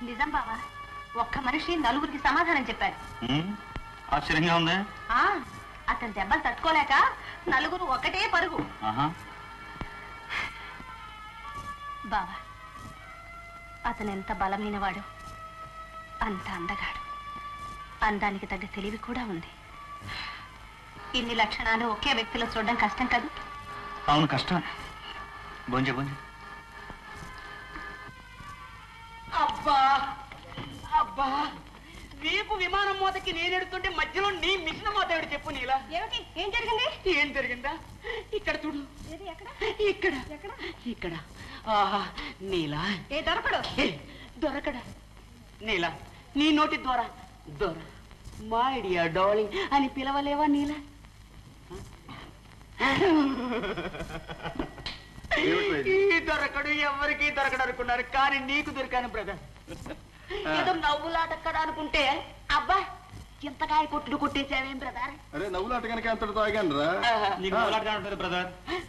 నిజం బావా, ఒక్క మనిషి నలుగురికి సమాధానం చెప్పారు. ఆశ్చర్యంగా ఉంది. అతని దెబ్బలు తట్టుకోలేక నలుగురు ఒకటే పరుగు. బావా, అతను ఎంత బలమైనవాడు, అంత అందగాడు. అందానికి తగ్గ తెలివి కూడా ఉంది. ఇన్ని లక్షణాలు ఒకే వ్యక్తిలో చూడడం కష్టం కాదు. అవును, కష్టం. బొంజ బొంజ. అబ్బా అబ్బా, రేపు విమానం మోతకి నేను ఎడుతుంటే మధ్యలో నీ మిషన్ మోత ఎవడు చెప్పు. నీలా ఏమిటి? ఏం జరిగింది? ఏం జరిగిందా? ఇక్కడ చూడు. ఇక్కడ ఇక్కడ. ఆహా నీలా. ఏ దొరకడు? దొరకడా? నీలా, నీ నోటి ద్వారా దొర మై డియర్ డార్లింగ్ అని పిలవలేవా? నీలా ఈ దొరకడు, ఎవరికి దొరకడు అనుకున్నారు, కానీ నీకు దొరికాను బ్రదర్. ఏదో నవ్వులాట కదా అనుకుంటే, అబ్బా చింతకాయ కొట్టుడు కొట్టేసావేం బ్రదర్? అరే నవ్వులాట కనుక అంతటితో ఆగాను రా. నీకు నవ్వులాటగా ఉంటుంది బ్రదర్.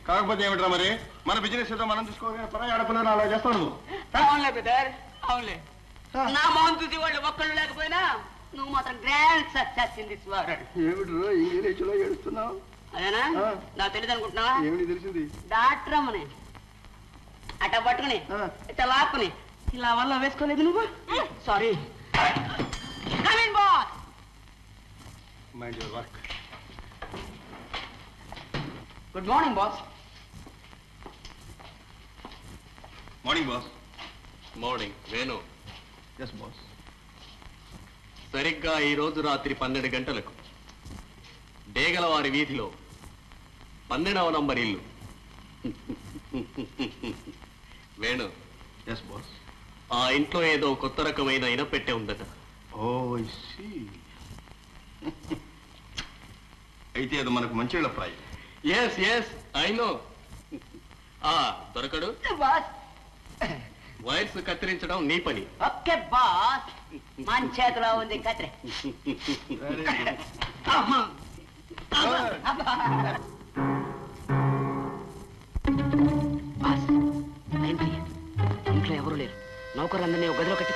కాకపోతే ఏమిట్రా మరి, మన బిజినెస్ ఏదో మనం చూసుకోవాలి. పరాయి ఆడపిల్లని అలా చేస్తాను. అవునులే బ్రదర్, అవునులే. నా మోహన్ చూసి వాళ్ళు ఒక్కళ్ళు లేకపోయినా నువ్వు మాత్రం grand success in this world. ఏమిట్రా ఇంగ్లీష్లో ఏడుస్తున్నావు? అదేనా? నాకు తెలియదు అనుకుంటున్నావా? ఏమిటి తెలిసింది? డాక్టర్ అమ్మని అట్ట పట్టుకుని ఇట్లా లాక్కుని ఇలా వల్ల వేసుకోలేదు నువ్వు. Sorry. Mind your work. Good morning boss. Morning boss. Morning Venu. Yes boss. సరిగ్గా ఈ రోజు రాత్రి 12 గంటలకు డేగలవారి వీధిలో 12వ నంబర్ ఇల్లు. వేణు. Yes boss. ఆ ఇంట్లో ఏదో కొత్త రకమైన ఇనపెట్టె ఉందట. Oh see. అయితే అది మనకు మంచి ప్రాయం. Yes yes I know. దొరకడు. బాస్, వైర్స్ కత్తిరించడం నీ పని. ఓకే బాస్, మన చేతిలో ఉంది కత్తిరి. బాస్, ఇంట్లో ఎవరు లేరు. నౌకర్లందరినీ ఒక గదిలో కట్టి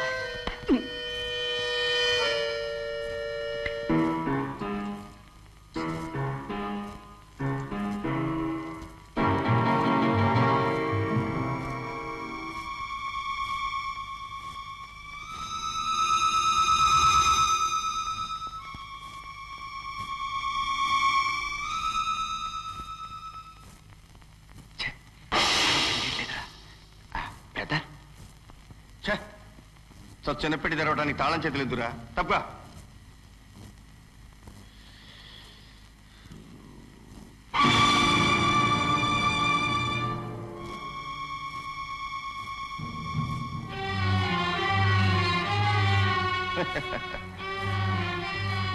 చిన్నపెట్టి తెరవడానికి తాళం చేతులు ఎదురా తప్పగా.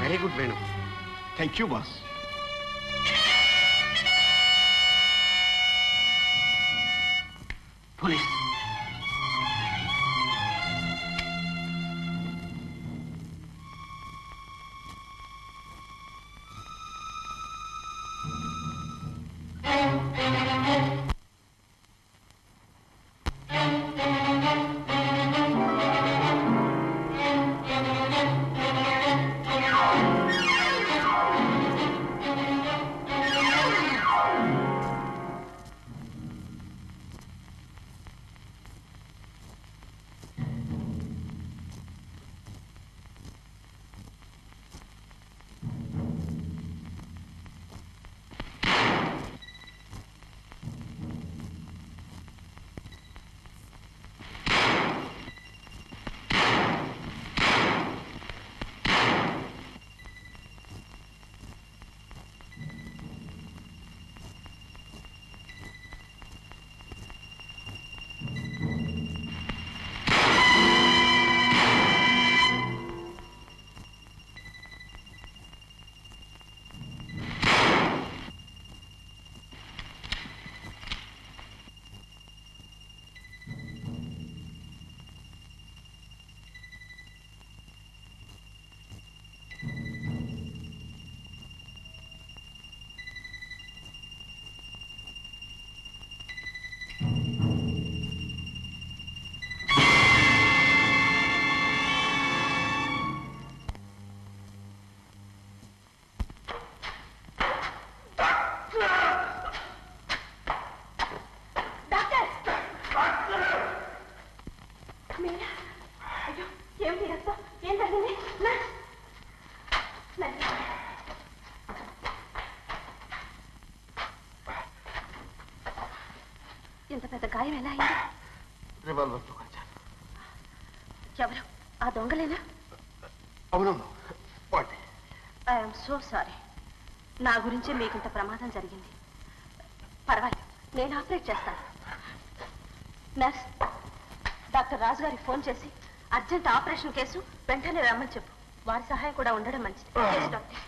Very good Venu. Thank you boss. Police. గాయం ఎలా అయింది? రివాల్వర్తో కొంచెం. ఎవరు ఆ దొంగలేనా? అవునవును వాటి. I'm so sorry. నా గురించే మీకు ఇంత ప్రమాదం జరిగింది. పర్వాలేదు, నేను ఆపరేట్ చేస్తాను. నర్స్, డాక్టర్ రాజు గారికి ఫోన్ చేసి అర్జెంట్ ఆపరేషన్ కేసు వెంటనే రమ్మని చెప్పు. వారి సహాయం కూడా ఉండడం మంచిది. Yes, doctor.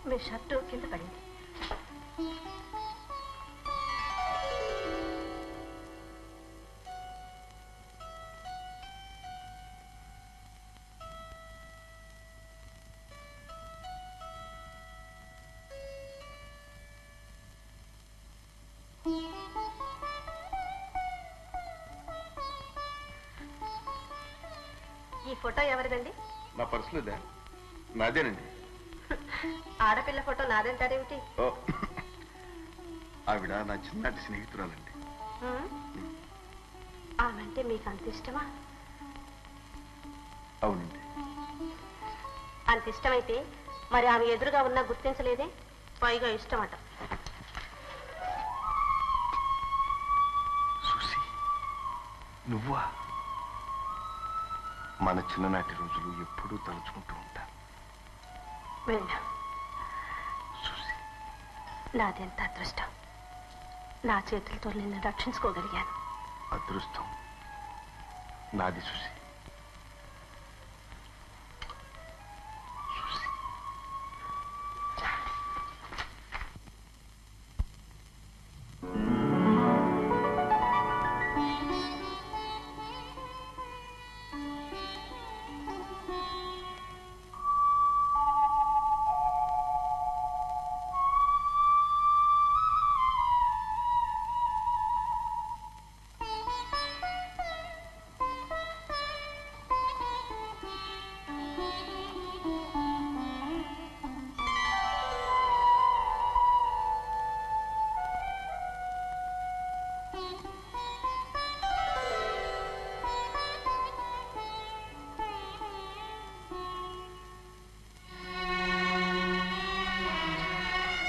మీ షర్టు కింద పడింది. ఈ ఫోటో ఎవరిదండి? నా పర్సులో ఇదే. నాదేనండి. ఆడపిల్ల ఫోటో నాదంటారేమిటి? ఓ, ఆవిడ నా చిన్నటి స్నేహితురాలండి. ఆమెంటే మీకు అంత ఇష్టమా? అవునండి. అంత ఇష్టమైతే మరి ఆమె ఎదురుగా ఉన్నా గుర్తించలేదే? పైగా ఇష్టమట. సుసి, నువ్వా? మన చిన్ననాటి రోజులు ఎప్పుడూ తలుచుకుంటూ ఉంటా. వెళ్ళా. సుసి, నాదెంత అదృష్టం. నా చేతులతో నిన్ను రక్షించుకోగలిగాను. అదృష్టం నాది సుసి.